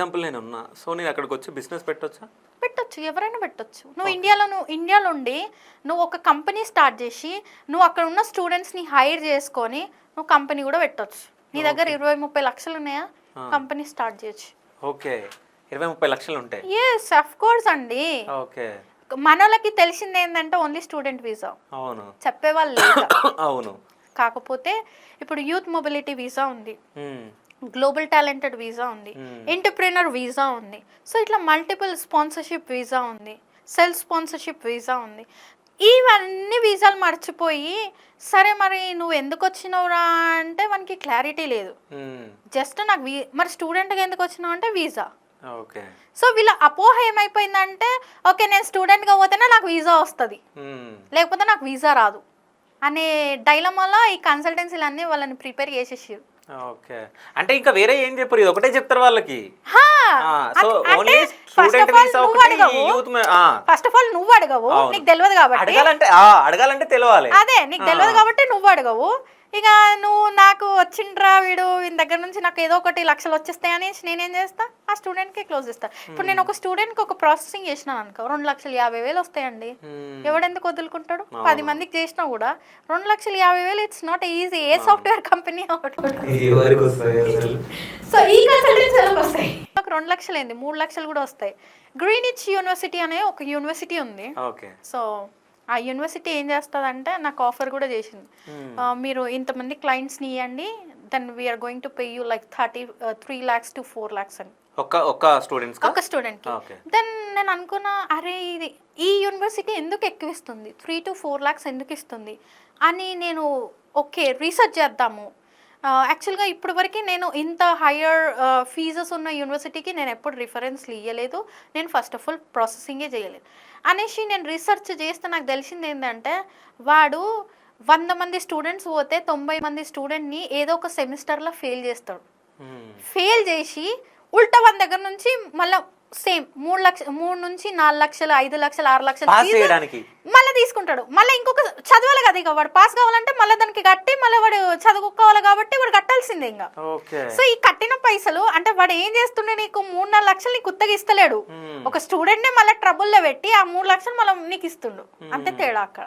Example నేను ఉన్నా, so నేను అక్కడికి వచ్చి బిజినెస్ పెట్టొచ్చా? పెట్టొచ్చు, ఎవరైనా పెట్టొచ్చు. నువ్వు ఇండియాలో ఉండి నువ్వు ఒక కంపెనీ స్టార్ట్ చేసి నువ్వు అక్కడ ఉన్న స్టూడెంట్స్ని హైర్ చేసుకొని నువ్వు కంపెనీ కూడా పెట్టొచ్చు. నీ దగ్గర 20-30 లక్షలు ఉన్నాయా, కంపెనీ స్టార్ట్ చేయొచ్చు. ఓకే, 20-30 లక్షలు ఉంటాయి. ఎస్ ఆఫ్ కోర్స్ అండి. ఓకే, మనోళ్ళకి తెలిసింది ఏంటంటే ఓన్లీ స్టూడెంట్ వీసా. అవును, చెప్పేవాళ్ళు లేదు. అవును. కాకపోతే ఇప్పుడు యూత్ మొబిలిటీ వీసా ఉంది, గ్లోబల్ టాలెంటెడ్ వీసా ఉంది, ఎంటర్ప్రెనర్ వీసా ఉంది. సో ఇట్లా మల్టిపుల్ స్పాన్సర్షిప్ వీసా ఉంది, సెల్ఫ్ స్పాన్సర్షిప్ వీసా ఉంది. ఇవన్నీ వీసాలు మర్చిపోయి సరే మరి నువ్వు ఎందుకు వచ్చినావురా అంటే మనకి క్లారిటీ లేదు. జస్ట్ నాకు మరి స్టూడెంట్గా ఎందుకు వచ్చినావు అంటే వీసా. ఓకే, సో వీళ్ళ అపోహ ఏమైపోయిందంటే ఓకే నేను స్టూడెంట్గా పోతేనే నాకు వీసా వస్తుంది, లేకపోతే నాకు వీసా రాదు అనే డైలమాలో ఈ కన్సల్టెన్సీలు అన్నీ వాళ్ళని ప్రిపేర్ చేసేసారు. ఓకే, అంటే ఇంకా వేరే ఏం చెప్పరు, ఇది ఒకటే చెప్తారు వాళ్ళకి. ఫస్ట్ ఆఫ్ ఆల్ నువ్వు అడగవు, నీకు తెలియదు కాబట్టి. అడగాలంటే తెలియాలి. అదే నీకు తెలియదు కాబట్టి నువ్వు అడగవు. ఇక నువ్వు నాకు వచ్చిండ్రా వీడు వీని దగ్గర నుంచి నాకు ఏదో 1 లక్షలు వచ్చేస్తాయని నేనేం చేస్తా, ఆ స్టూడెంట్కి క్లోజ్ చేస్తా. ఇప్పుడు నేను ఒక స్టూడెంట్కి ఒక ప్రాసెసింగ్ చేసినాను అనుకో, 2,50,000 వస్తాయండి. ఎవడెందుకు వదులుకుంటాడు? 10 మందికి చేసినా కూడా 2,50,000 it's not easy. A software company so ఈ కన్సల్టెన్సీలకు వస్తాయి. ఒక 2 లక్షలు ఏంది, 3 లక్షలు కూడా వస్తాయి. గ్రీనిచ్ యూనివర్సిటీ అనే ఒక యూనివర్సిటీ ఉంది. సో ఆ యూనివర్సిటీ ఏం చేస్తుందంటే నాకు ఆఫర్ కూడా చేసింది, మీరు ఇంతమంది క్లయింట్స్ని ఇవ్వండి, then we are going to pay you like 3 lakhs to 4 lakhs అని ఒక స్టూడెంట్కి. దెన్ నేను అనుకున్నా అరే ఈ యూనివర్సిటీ ఎందుకు ఎక్కువ ఇస్తుంది, 3 to 4 lakhs ఎందుకు ఇస్తుంది అని నేను ఓకే రీసెర్చ్ చేద్దాము. యాక్చువల్గా ఇప్పటి వరకు నేను ఇంత హయ్యర్ ఫీజెస్ ఉన్న యూనివర్సిటీకి నేను ఎప్పుడు రిఫరెన్స్లు ఇవ్వలేదు, నేను ఫస్ట్ ఆఫ్ ఆల్ ప్రాసెసింగే చేయలేదు అనేసి నేను రీసెర్చ్ చేస్తే నాకు తెలిసింది ఏంటంటే వాడు 100 మంది స్టూడెంట్స్ పోతే 90 మంది స్టూడెంట్ని ఏదో ఒక సెమిస్టర్లో ఫెయిల్ చేస్తాడు. ఫెయిల్ చేసి ఉల్టా మన దగ్గర నుంచి మళ్ళీ సేమ్ 3 నుంచి 4 లక్షలు 5 లక్షలు 6 లక్షలు మళ్ళీ తీసుకుంటాడు. మళ్ళీ ఇంకొక చదవాలి కదా, ఇక వాడు పాస్ కావాలంటే మళ్ళీ దానికి కట్టి మళ్ళీ వాడు చదువుకోవాలి కాబట్టి వాడు కట్టాల్సిందే ఇంకా. సో ఈ కట్టిన పైసలు అంటే వాడు ఏం చేస్తుండే, నీకు 3-4 లక్షలు నీకు కొత్తగా ఇస్తలేడు, ఒక స్టూడెంట్ నే మళ్ళీ ట్రబుల్లో పెట్టి ఆ 3 లక్షలు మళ్ళీ నీకు ఇస్తుండు. అంతే తేడా అక్కడ.